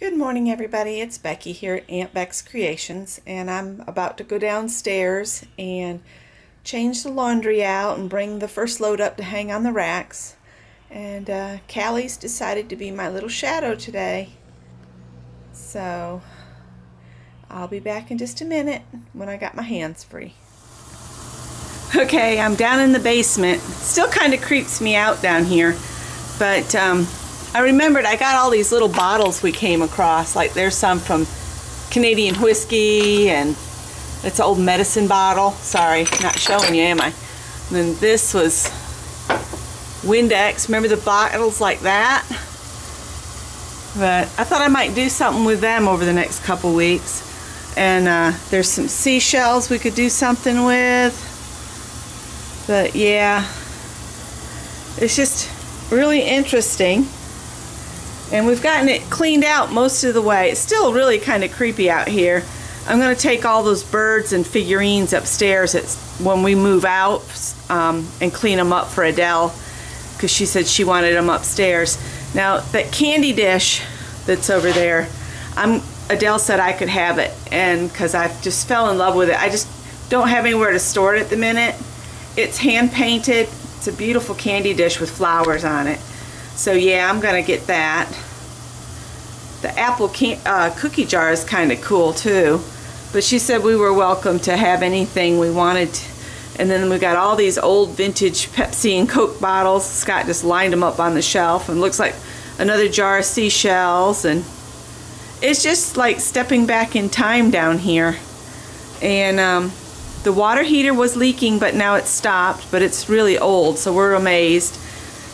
Good morning, everybody. It's Becky here at Aunt Beck's Creations, and I'm about to go downstairs and change the laundry out and bring the first load up to hang on the racks. And Callie's decided to be my little shadow today, so I'll be back in just a minute when I got my hands free. Okay, I'm down in the basement. Still kind of creeps me out down here, but I remembered I got all these little bottles we came across. Like there's some from Canadian whiskey, and it's an old medicine bottle. Sorry, not showing you, am I? And then this was Windex. Remember the bottles like that? But I thought I might do something with them over the next couple weeks. And there's some seashells we could do something with. But yeah, it's just really interesting. And we've gotten it cleaned out most of the way. It's still really kind of creepy out here. I'm going to take all those birds and figurines upstairs when we move out and clean them up for Adele, because she said she wanted them upstairs. Now that candy dish that's over there, Adele said I could have it, and because I just fell in love with it. I just don't have anywhere to store it at the minute. It's hand painted. It's a beautiful candy dish with flowers on it. So yeah, I'm gonna get that. The apple cookie jar is kind of cool too, but she said we were welcome to have anything we wanted. And then we got all these old vintage Pepsi and Coke bottles. Scott just lined them up on the shelf, and looks like another jar of seashells. And it's just like stepping back in time down here. And the water heater was leaking, but now it's stopped, but it's really old, so we're amazed.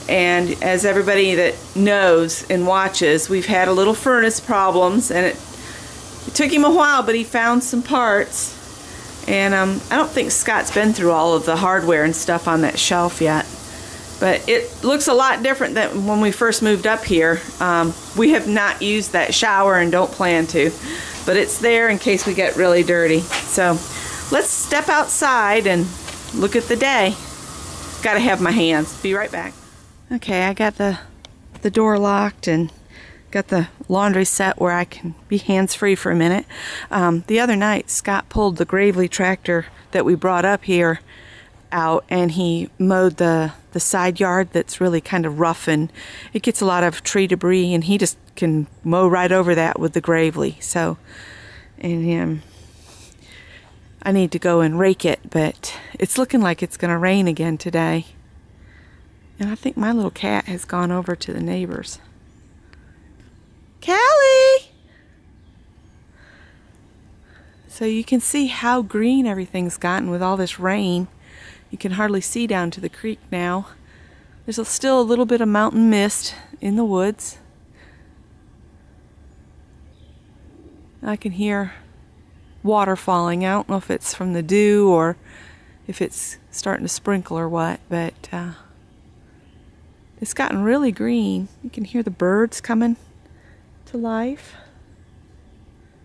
And as everybody that knows and watches, we've had a little furnace problems, and it took him a while, but he found some parts. And I don't think Scott's been through all of the hardware and stuff on that shelf yet, but it looks a lot different than when we first moved up here. We have not used that shower and don't plan to, but it's there in case we get really dirty. So let's step outside and look at the day. Gotta have my hands. Be right back. Okay, I got the door locked and got the laundry set where I can be hands-free for a minute. The other night, Scott pulled the Gravely tractor that we brought up here out, and he mowed the side yard that's really kind of rough, and it gets a lot of tree debris, and he just can mow right over that with the Gravely. So, and I need to go and rake it, but it's looking like it's going to rain again today. And I think my little cat has gone over to the neighbors. Callie! So you can see how green everything's gotten with all this rain. You can hardly see down to the creek now. There's still a little bit of mountain mist in the woods. I can hear water falling. I don't know if it's from the dew or if it's starting to sprinkle or what, but it's gotten really green. You can hear the birds coming to life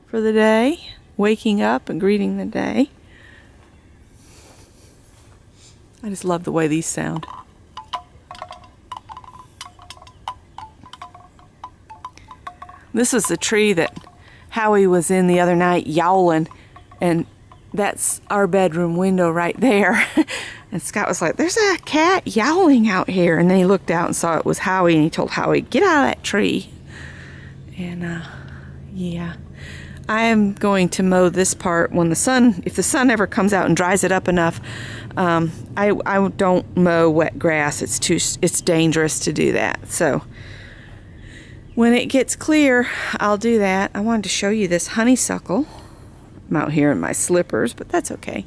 for the day, waking up and greeting the day. I just love the way these sound. This is the tree that Howie was in the other night yowling, and that's our bedroom window right there. And Scott was like, there's a cat yowling out here. And then he looked out and saw it was Howie, and he told Howie, get out of that tree. And yeah, I am going to mow this part when if the sun ever comes out and dries it up enough. I don't mow wet grass. It's dangerous to do that. So when it gets clear, I'll do that. I wanted to show you this honeysuckle. I'm out here in my slippers, but that's okay.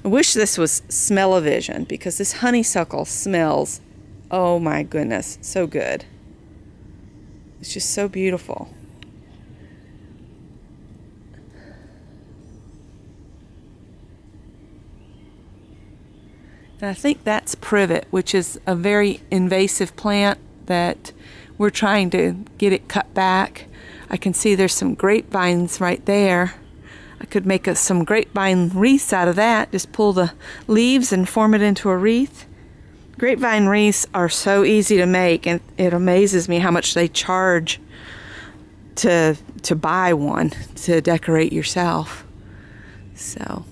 I wish this was smell-o-vision, because this honeysuckle smells, oh my goodness, so good. It's just so beautiful. And I think that's privet, which is a very invasive plant that we're trying to get it cut back. I can see there's some grapevines right there. I could make some grapevine wreaths out of that. Just pull the leaves and form it into a wreath. Grapevine wreaths are so easy to make, and it amazes me how much they charge to buy one to decorate yourself. So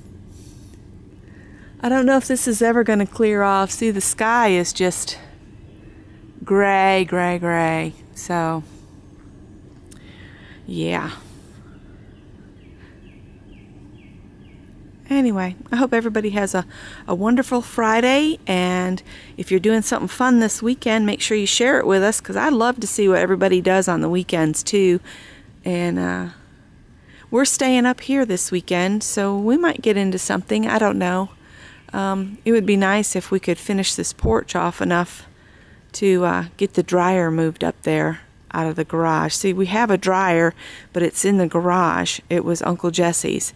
I don't know if this is ever going to clear off. See, the sky is just gray, gray, gray. So yeah. Anyway, I hope everybody has a wonderful Friday, and if you're doing something fun this weekend, make sure you share it with us, because I'd love to see what everybody does on the weekends too. And we're staying up here this weekend, so we might get into something. I don't know. It would be nice if we could finish this porch off enough to get the dryer moved up there out of the garage. See, we have a dryer, but it's in the garage. It was Uncle Jesse's,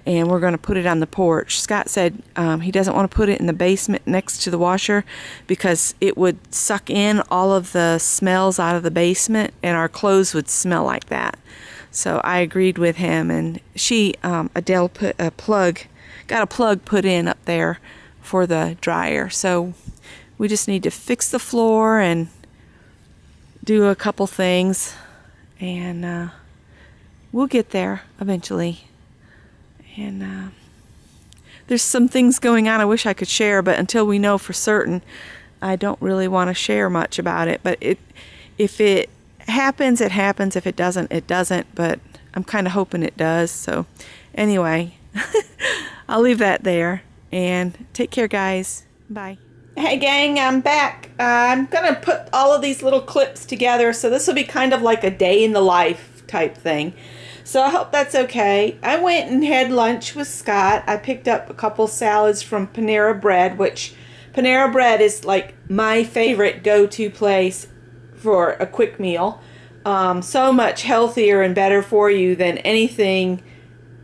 and we're going to put it on the porch. Scott said he doesn't want to put it in the basement next to the washer because it would suck in all of the smells out of the basement, and our clothes would smell like that. So I agreed with him, and Adele got a plug put in up there for the dryer. So we just need to fix the floor and do a couple things, and we'll get there eventually. And there's some things going on I wish I could share, but until we know for certain, I don't really want to share much about it. But if it happens, it happens. If it doesn't, it doesn't. But I'm kind of hoping it does. So anyway, I'll leave that there. And take care, guys. Bye. Hey gang, I'm back. I'm gonna put all of these little clips together, so this will be kind of like a day in the life type thing. So I hope that's okay. I went and had lunch with Scott. I picked up a couple salads from Panera Bread, which Panera Bread is like my favorite go-to place for a quick meal. So much healthier and better for you than anything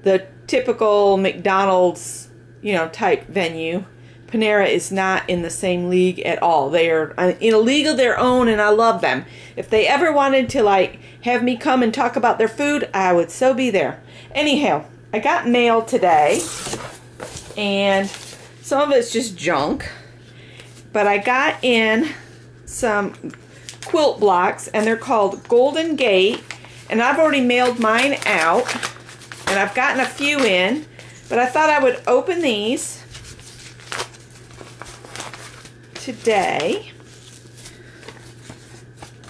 the typical McDonald's, type venue. Panera is not in the same league at all. They are in a league of their own, and I love them. If they ever wanted to have me come and talk about their food, I would so be there. Anyhow, I got mail today, and some of it's just junk, but I got in some quilt blocks, and they're called Golden Gate, and I've already mailed mine out, and I've gotten a few in, but I thought I would open these today.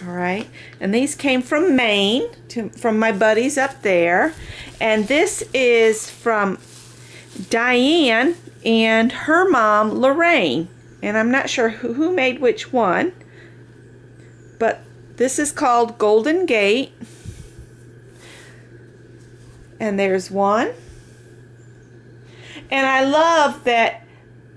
All right, and these came from Maine, from my buddies up there, and this is from Diane and her mom Lorraine, and I'm not sure who made which one, but this is called Golden Gate, and there's one. And I love that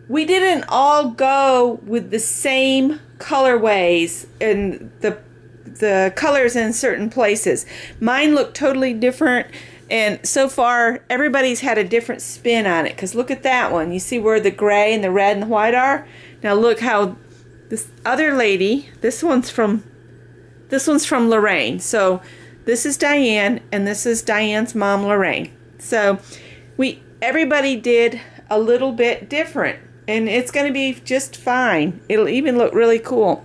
we didn't all go with the same colorways and the colors in certain places. Mine look totally different, and so far everybody's had a different spin on it, because look at that one. You see where the gray and the red and the white are? Now look how this other lady, this one's from Lorraine. So this is Diane, and this is Diane's mom Lorraine. So everybody did a little bit different, and it's going to be just fine. It'll even look really cool.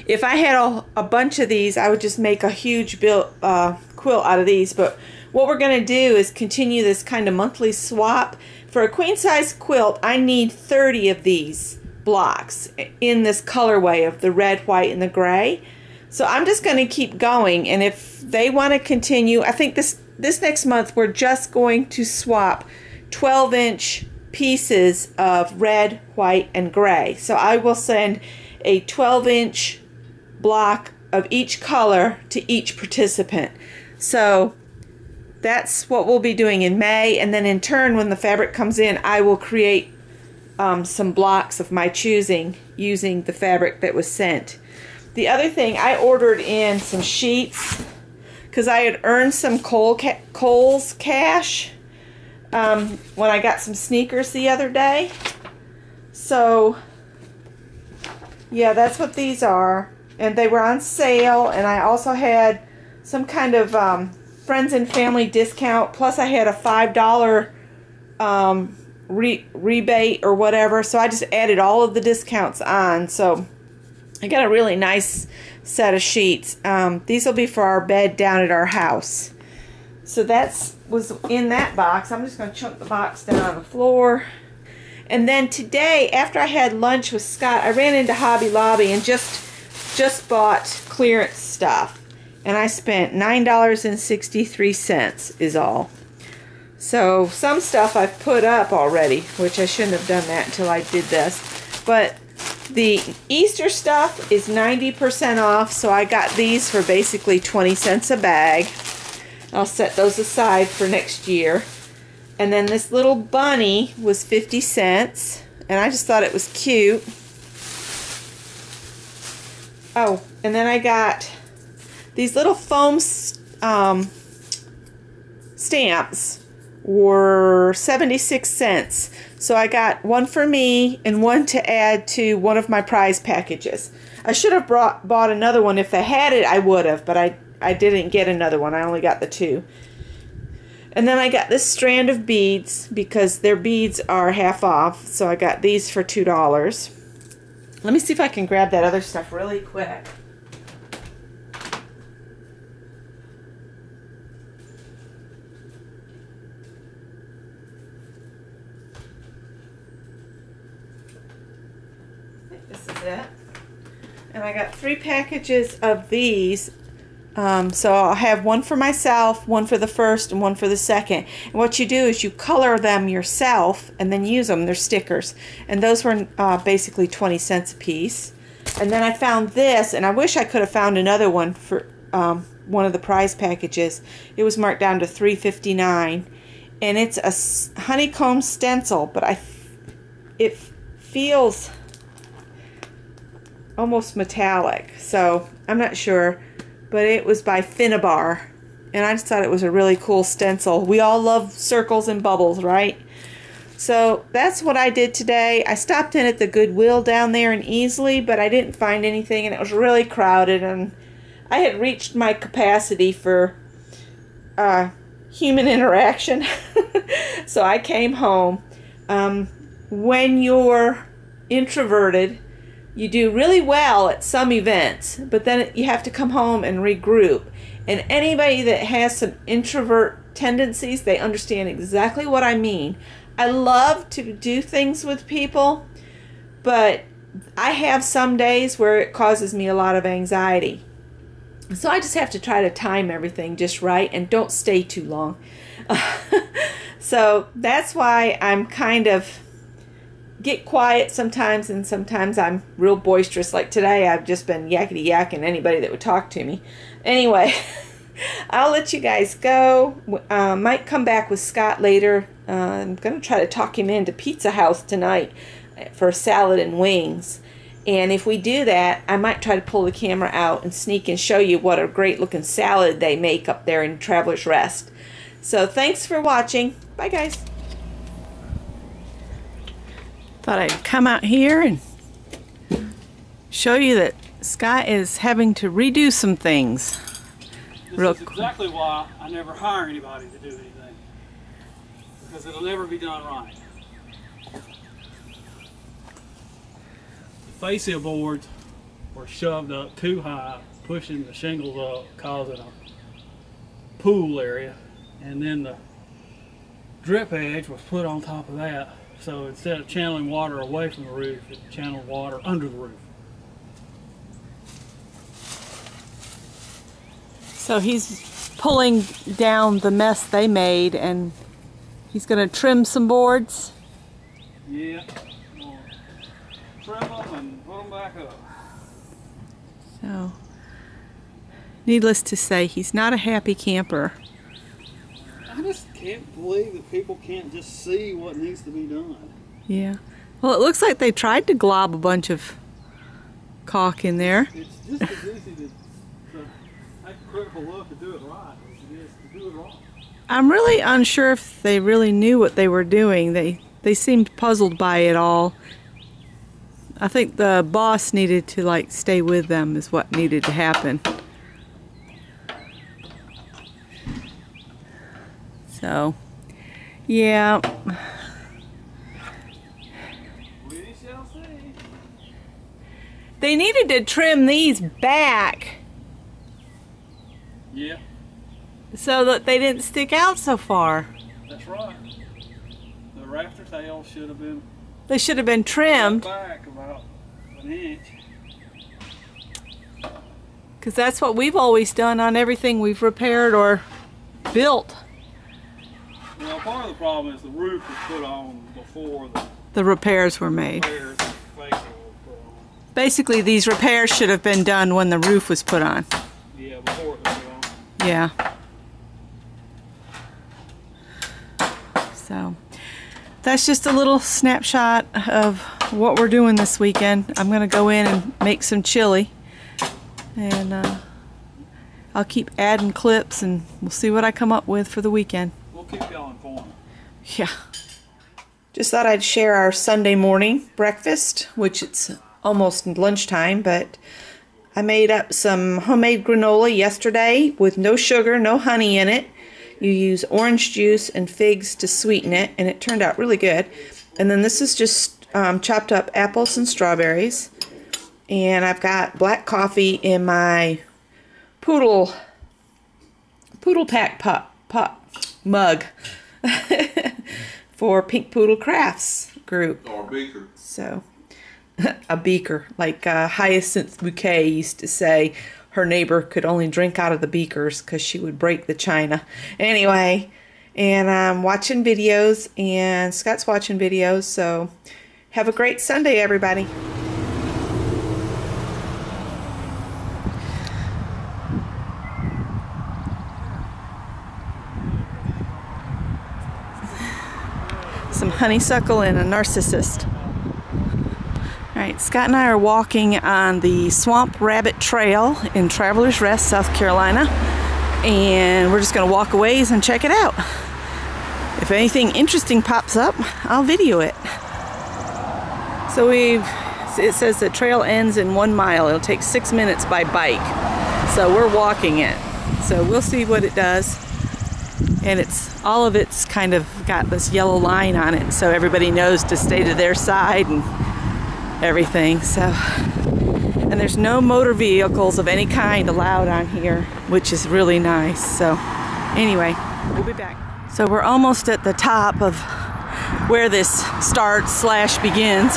If I had a bunch of these, I would just make a huge quilt out of these. But what we're going to do is continue this kind of monthly swap. For a queen size quilt, I need 30 of these blocks in this colorway of the red, white, and the gray. So I'm just going to keep going, and if they want to continue, I think this next month we're just going to swap 12-inch pieces of red, white, and gray. So I will send a 12-inch block of each color to each participant. So that's what we'll be doing in May, and then in turn, when the fabric comes in, I will create some blocks of my choosing using the fabric that was sent. The other thing, I ordered in some sheets because I had earned some Kohl's cash when I got some sneakers the other day. So yeah, that's what these are, and they were on sale, and I also had some kind of friends and family discount, plus I had a $5 rebate or whatever, so I just added all of the discounts on. So I got a really nice set of sheets. These will be for our bed down at our house. So that was in that box. I'm just going to chunk the box down on the floor. And then today, after I had lunch with Scott, I ran into Hobby Lobby and just bought clearance stuff. And I spent $9.63 is all. So some stuff I've put up already, which I shouldn't have done that until I did this. But the Easter stuff is 90% off, so I got these for basically 20 cents a bag. I'll set those aside for next year. And then this little bunny was 50 cents, and I just thought it was cute. Oh, and then I got these little foam stamps were 76 cents. So I got one for me and one to add to one of my prize packages. I should have bought another one. If they had it, I would have, but I didn't get another one. I only got the two. And then I got this strand of beads because their beads are half off. So I got these for $2. Let me see if I can grab that other stuff really quick. This is it. And I got 3 packages of these. So I'll have one for myself, one for the first, and one for the second. And what you do is you color them yourself and then use them. They're stickers. And those were basically 20 cents a piece. And then I found this, and I wish I could have found another one for one of the prize packages. It was marked down to $3.59. And it's a honeycomb stencil, but it feels almost metallic. So I'm not sure. But it was by Finnabar, and I just thought it was a really cool stencil. We all love circles and bubbles, right? So that's what I did today. I stopped in at the Goodwill down there in Easley, but I didn't find anything, and it was really crowded, and I had reached my capacity for human interaction. So I came home. When you're introverted, you do really well at some events, but then you have to come home and regroup. And anybody that has some introvert tendencies, they understand exactly what I mean. I love to do things with people, but I have some days where it causes me a lot of anxiety. So I just have to try to time everything just right and don't stay too long. So that's why I'm kind of get quiet sometimes, and sometimes I'm real boisterous. Like today, I've just been yakety yakking anybody that would talk to me. Anyway, I'll let you guys go. Might come back with Scott later. I'm going to try to talk him into Pizza House tonight for salad and wings. And if we do that, I might try to pull the camera out and sneak and show you what a great looking salad they make up there in Travelers Rest. So thanks for watching. Bye guys. Thought I'd come out here and show you that Scott is having to redo some things. This is exactly why I never hire anybody to do anything, because it'll never be done right. The fascia boards were shoved up too high, pushing the shingles up, causing a pool area, and then the drip edge was put on top of that. So instead of channeling water away from the roof, it channeled water under the roof. So he's pulling down the mess they made, and he's going to trim some boards. Yeah, we'll trim them and put them back up. So, needless to say, he's not a happy camper. I just can't believe that people can't just see what needs to be done. Yeah. Well, it looks like they tried to glob a bunch of caulk in there. It's just as easy to take a critical look and do it right as it is to do it wrong. I'm really unsure if they really knew what they were doing. They seemed puzzled by it all. I think the boss needed to like stay with them is what needed to happen. So, yeah. They needed to trim these back. Yeah. So that they didn't stick out so far. That's right. The rafter tails should have been. They should have been trimmed. Back about an inch. Because that's what we've always done on everything we've repaired or built. Well, part of the problem is the roof was put on before the repairs were made. repairs and fascia was put on. Basically, these repairs should have been done when the roof was put on. Yeah, before it was put on. Yeah. So that's just a little snapshot of what we're doing this weekend. I'm going to go in and make some chili, and I'll keep adding clips, and we'll see what I come up with for the weekend. We'll keep y'all informed. Yeah. Just thought I'd share our Sunday morning breakfast, which it's almost lunchtime, but I made up some homemade granola yesterday with no sugar, no honey in it. You use orange juice and figs to sweeten it, and it turned out really good. And then this is just chopped up apples and strawberries. And I've got black coffee in my Poodle Pack pot mug for Pink Poodle Crafts group. Or a beaker. So, a beaker, like Hyacinth Bouquet used to say. Her neighbor could only drink out of the beakers because she would break the china. Anyway, and I'm watching videos, and Scott's watching videos, so have a great Sunday, everybody. Some honeysuckle and a narcissist. Alright, Scott and I are walking on the Swamp Rabbit Trail in Travelers Rest, South Carolina, and we're just going to walk a ways and check it out. If anything interesting pops up, I'll video it. So it says the trail ends in 1 mile. It'll take 6 minutes by bike. So we're walking it. So we'll see what it does. And all of it's kind of got this yellow line on it, so everybody knows to stay to their side and everything. So, and there's no motor vehicles of any kind allowed on here, which is really nice. So anyway, we'll be back. So we're almost at the top of where this starts/begins.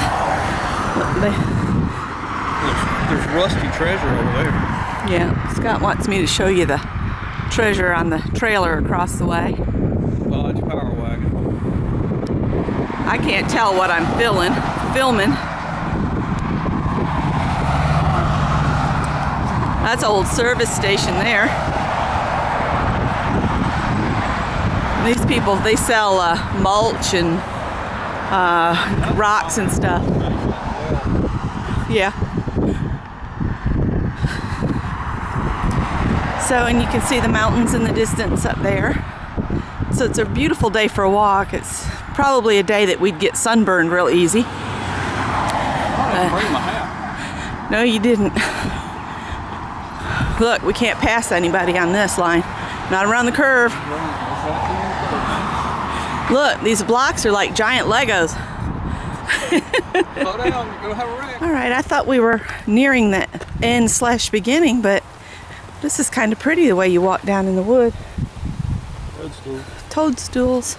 There's rusty treasure over there. Yeah, Scott wants me to show you the treasure on the trailer across the way. Dodge Power Wagon. I can't tell what I'm filming. That's an old service station there. These people, they sell mulch and rocks and stuff. Yeah. So, and you can see the mountains in the distance up there. So it's a beautiful day for a walk. It's probably a day that we'd get sunburned real easy. I didn't bring my hat. No, you didn't. Look, we can't pass anybody on this line. Not around the curve. Look, these blocks are like giant Legos. Slow down, you're gonna have a wreck. All right, I thought we were nearing the end/beginning, but this is kind of pretty the way you walk down in the wood. Toadstools.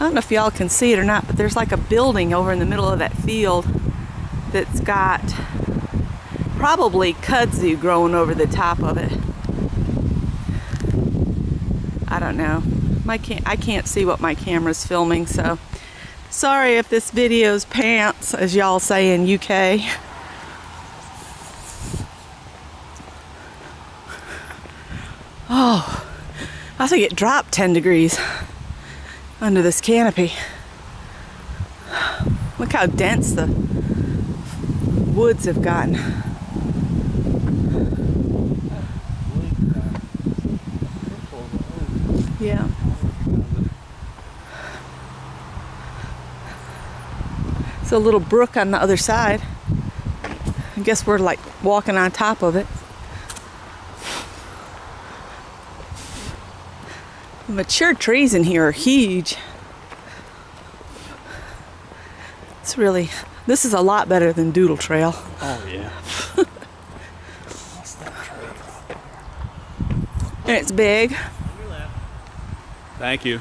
I don't know if y'all can see it or not, but there's like a building over in the middle of that field that's got probably kudzu growing over the top of it. I don't know. I can't see what my camera's filming, so sorry if this video's pants, as y'all say in UK. Oh, I think it dropped 10 degrees under this canopy. Look how dense the woods have gotten. Yeah. It's a little brook on the other side. I guess we're like walking on top of it. The mature trees in here are huge. It's really This is a lot better than Doodle Trail. Oh yeah. What's that trail? And it's big. Thank you.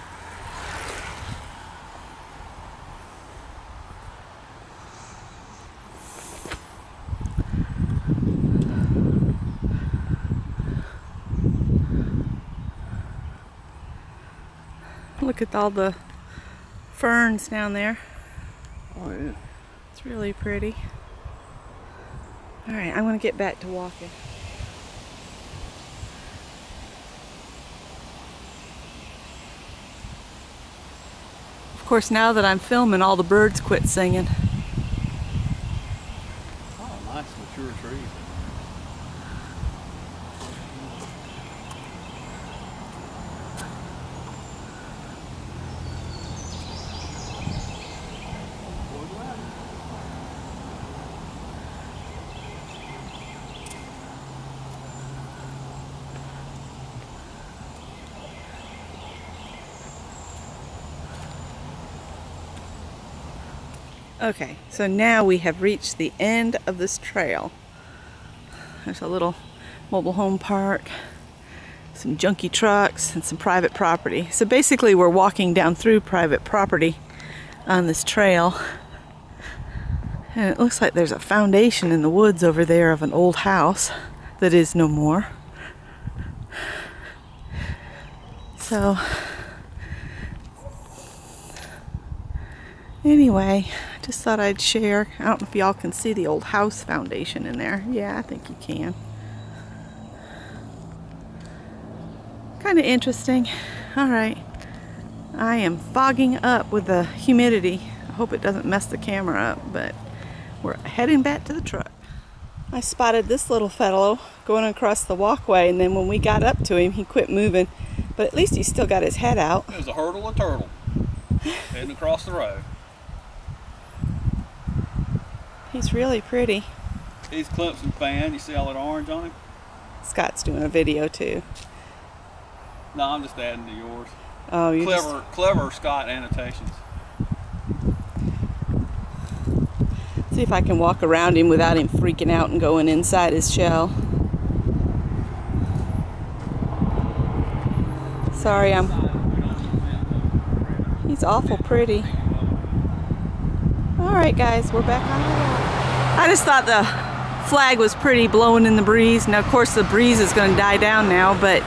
Look at all the ferns down there. Oh yeah. It's really pretty. All right, I'm gonna get back to walking. Of course, now that I'm filming, all the birds quit singing. Oh, nice mature trees. Okay, so now we have reached the end of this trail. There's a little mobile home park, some junky trucks, and some private property. So basically we're walking down through private property on this trail. And it looks like there's a foundation in the woods over there of an old house that is no more. So anyway, just thought I'd share. I don't know if y'all can see the old house foundation in there. Yeah, I think you can. Kind of interesting. All right. I am fogging up with the humidity. I hope it doesn't mess the camera up, but we're heading back to the truck. I spotted this little fellow going across the walkway, and then when we got up to him, he quit moving. But at least he still got his head out. There's a hurdle of turtle heading across the road. He's really pretty. He's Clemson fan. You see all that orange on him? Scott's doing a video too. No, I'm just adding to yours. Oh, you Clever Scott annotations. See if I can walk around him without him freaking out and going inside his shell. Sorry, he's awful pretty. Alright guys, we're back on the road. I just thought the flag was pretty blowing in the breeze. Now of course the breeze is going to die down now, but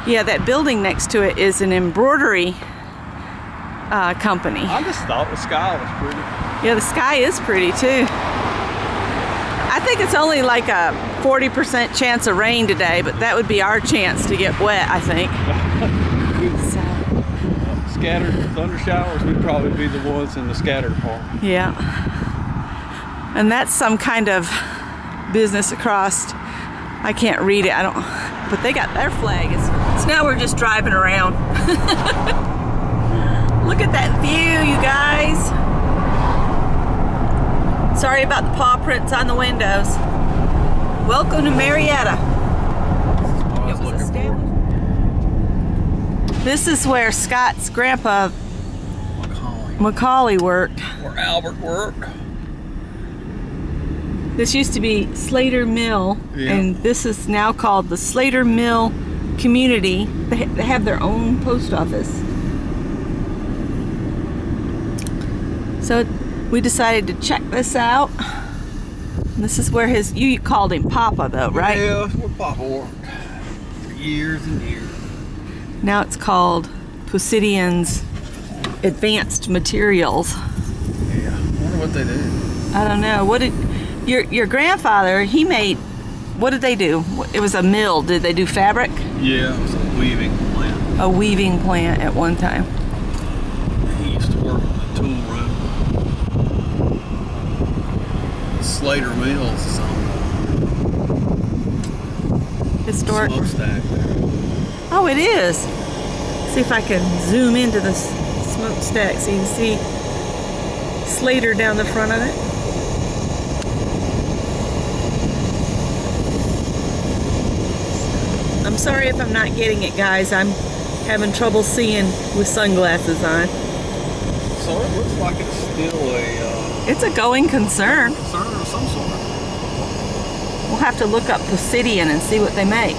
yeah, that building next to it is an embroidery company. I just thought the sky was pretty. Yeah, the sky is pretty too. I think it's only like a 40% chance of rain today, but that would be our chance to get wet, I think. So. Scattered thunder showers would probably be the ones in the scattered part. Yeah. And that's some kind of business across. I can't read it. I don't. But they got their flag. So now we're just driving around. Look at that view, you guys. Sorry about the paw prints on the windows. Welcome to Marietta. It was established. This is where Scott's grandpa Macaulay worked. Where Albert worked. This used to be Slater Mill, yeah. And this is now called the Slater Mill Community. They have their own post office. So we decided to check this out. And this is where you called him Papa though, right? Yeah, that's where Papa worked for years and years. Now it's called Posidian's Advanced Materials. Yeah, I wonder what they do. I don't know. What did your grandfather, he made, what did they do? It was a mill. Did they do fabric? Yeah, it was a weaving plant. A weaving plant at one time. He used to work in the tool room. Slater Mills is on Historic. smokestack there. Oh, it is. See if I can zoom into the smokestack so you can see Slater down the front of it. I'm sorry if I'm not getting it, guys. I'm having trouble seeing with sunglasses on. So it looks like it's still a It's a going concern. Concern of some sort. We'll have to look up Palladian and see what they make.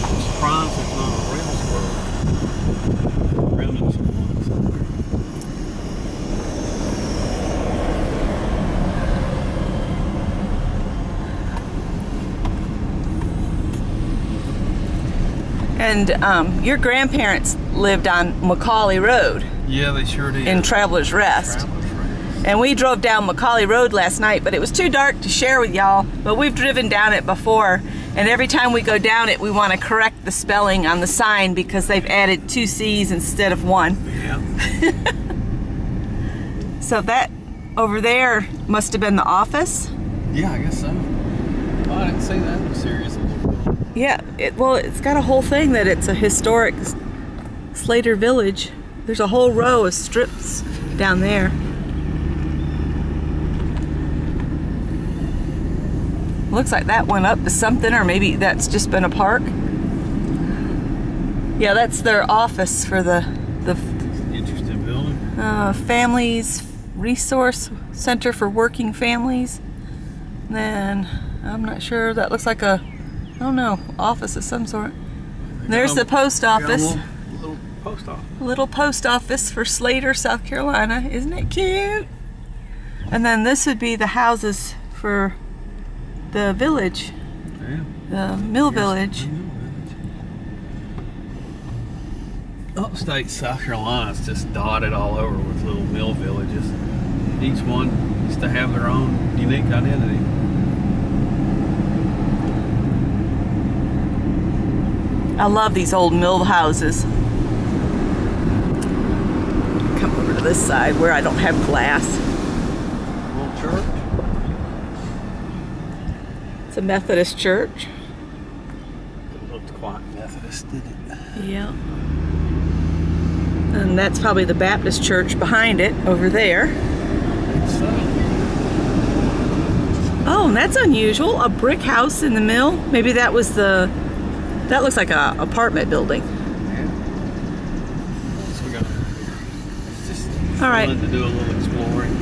I'm surprised there's not a real squirrel. Remnants of one somewhere. And your grandparents lived on Macaulay Road. Yeah, they sure did. In Travelers Rest. Travelers Rest. And we drove down Macaulay Road last night, but it was too dark to share with y'all. But we've driven down it before, and every time we go down it, we want to correct the spelling on the sign because they've added 2 C's instead of 1. Yeah. So that over there must have been the office. Yeah, I guess so. Oh, I didn't see that in serious. Yeah, it's got a whole thing that it's a historic Slater Village. There's a whole row of strips down there. Looks like that went up to something, or maybe that's just been a park. Yeah, that's their office for the Interesting building. Families Resource Center for Working Families. And then I'm not sure. That looks like a, I don't know, office of some sort. There's the post office. Little post office. Little post office for Slater, South Carolina. Isn't it cute? And then this would be the houses for the village, Yeah. the Mill Village. Upstate South Carolina is just dotted all over with little mill villages. Each one used to have their own unique identity. I love these old mill houses. Come over to this side where I don't have glass. Little church. It's a Methodist church. It looked quite Methodist, didn't it? Yeah. And that's probably the Baptist church behind it over there. So, Oh, and that's unusual. A brick house in the mill. Maybe that was the, that looks like a apartment building. yeah. So we got. It's just All right. fun to do a little exploring.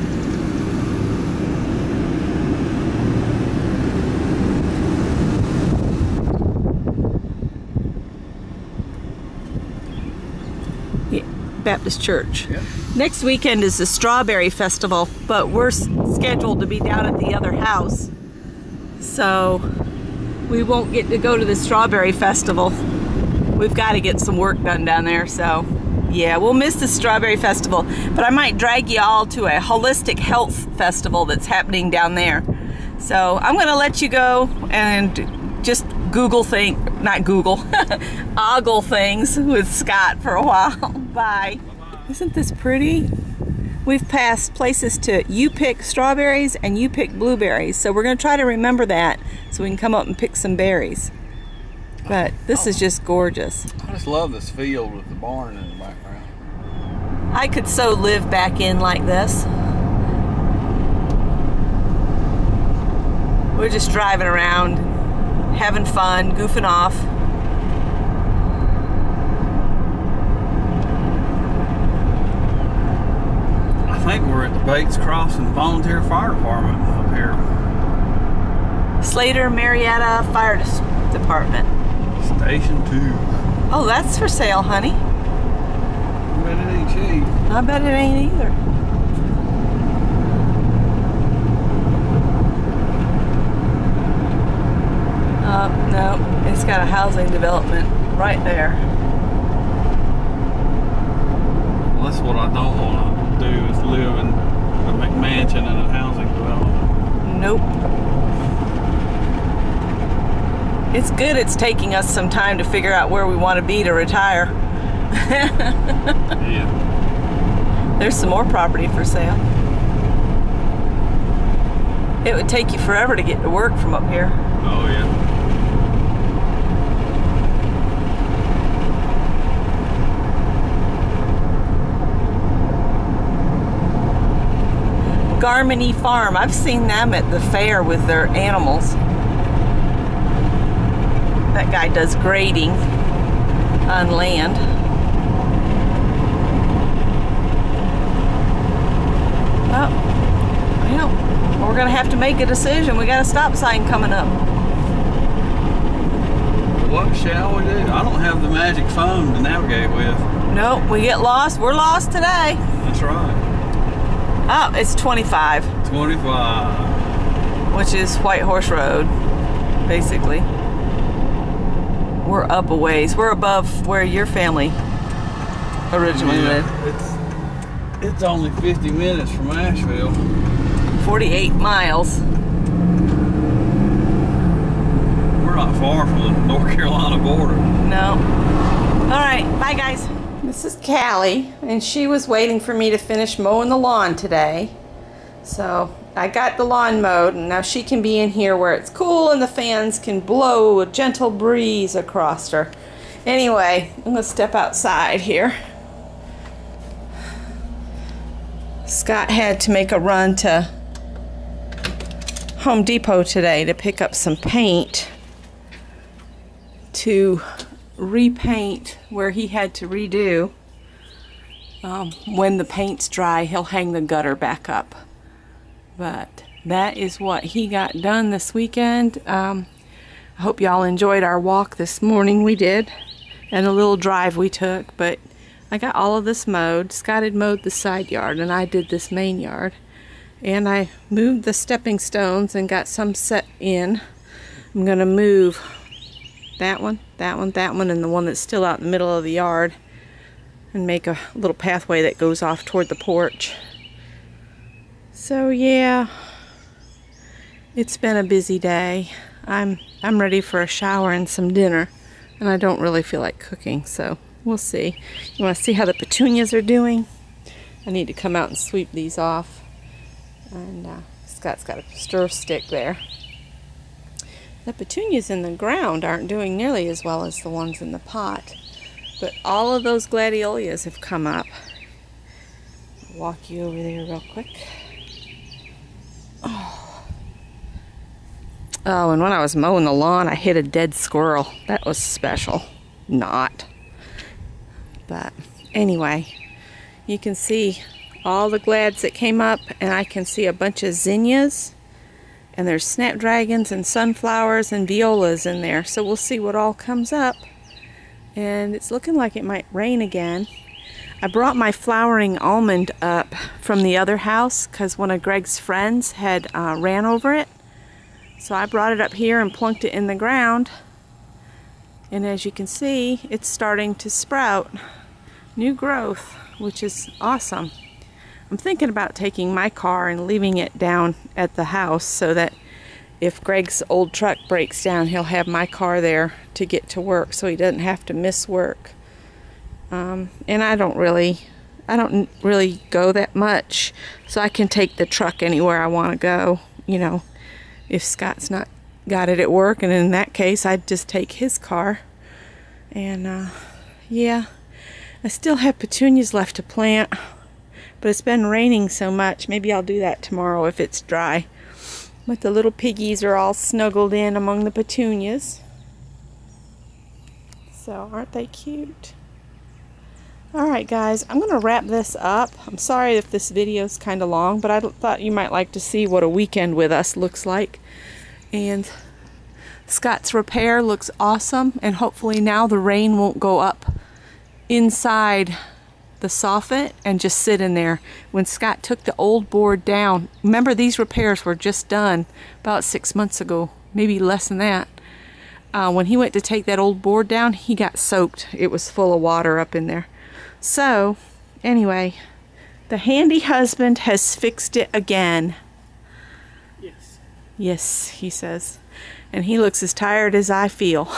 Baptist church. Yep. Next weekend is the Strawberry Festival, but we're scheduled to be down at the other house. So we won't get to go to the Strawberry Festival. We've got to get some work done down there, so yeah, we'll miss the Strawberry Festival, but I might drag you all to a holistic health festival that's happening down there. So I'm gonna let you go and just Google not Google, ogle things with Scott for a while. Bye. Isn't this pretty? We've passed places to you pick strawberries and you pick blueberries. So we're gonna try to remember that so we can come up and pick some berries. But this is just gorgeous. I just love this field with the barn in the background. I could so live back in like this. We're just driving around, having fun, goofing off. I think we're at the Bates Crossing Volunteer Fire Department up here. Slater Marietta Fire Department. Station 2. Oh, that's for sale, honey. But it ain't cheap. I bet it ain't either. No, it's got a housing development right there. Well, that's what I don't want to do, is live in a McMansion in a housing development. Nope. It's good it's taking us some time to figure out where we want to be to retire. Yeah. There's some more property for sale. It would take you forever to get to work from up here. Oh, yeah. Garmany Farm. I've seen them at the fair with their animals. That guy does grading on land. Oh, well, we're gonna have to make a decision. We got a stop sign coming up. What shall we do? I don't have the magic phone to navigate with. Nope, we get lost. We're lost today. That's right. Oh, it's 25. 25. Which is White Horse Road, basically. We're up a ways. We're above where your family originally lived. It's only 50 minutes from Asheville. 48 miles. We're not far from the North Carolina border. No. All right, bye guys. This is Callie, and she was waiting for me to finish mowing the lawn today. So I got the lawn mowed, and now she can be in here where it's cool and the fans can blow a gentle breeze across her. Anyway, I'm gonna step outside here. Scott had to make a run to Home Depot today to pick up some paint to repaint where he had to redo. When the paint's dry, he'll hang the gutter back up. But that is what he got done this weekend. I hope y'all enjoyed our walk this morning. We did, and a little drive we took, but I got all of this mowed. Scott had mowed the side yard, and I did this main yard. And I moved the stepping stones and got some set in. I'm gonna move that one, that one, that one, and the one that's still out in the middle of the yard, and make a little pathway that goes off toward the porch. So yeah, it's been a busy day. I'm ready for a shower and some dinner, and I don't really feel like cooking, so we'll see. You want to see how the petunias are doing? I need to come out and sweep these off. And Scott's got a stir stick there. The petunias in the ground aren't doing nearly as well as the ones in the pot, but all of those gladiolus have come up. I'll walk you over there real quick. Oh, and when I was mowing the lawn, I hit a dead squirrel. That was special. Not. But anyway, you can see all the glads that came up, and I can see a bunch of zinnias, and there's snapdragons and sunflowers and violas in there. So we'll see what all comes up. And it's looking like it might rain again. I brought my flowering almond up from the other house because one of Greg's friends had ran over it. So I brought it up here and plunked it in the ground. And as you can see, it's starting to sprout new growth, which is awesome. I'm thinking about taking my car and leaving it down at the house so that if Greg's old truck breaks down, he'll have my car there to get to work so he doesn't have to miss work. And I don't really go that much, so I can take the truck anywhere I want to go, you know, if Scott's not got it at work, and in that case I'd just take his car. And yeah, I still have petunias left to plant, but it's been raining so much. Maybe I'll do that tomorrow if it's dry. But the little piggies are all snuggled in among the petunias. So aren't they cute? Alright guys, I'm going to wrap this up. I'm sorry if this video is kind of long, but I thought you might like to see what a weekend with us looks like. And Scott's repair looks awesome, and hopefully now the rain won't go up inside the soffit and just sit in there. When Scott took the old board down, remember these repairs were just done about 6 months ago, maybe less than that. When he went to take that old board down, he got soaked. It was full of water up in there. So anyway, the handy husband has fixed it again. Yes. Yes, he says. And he looks as tired as I feel.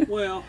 Well,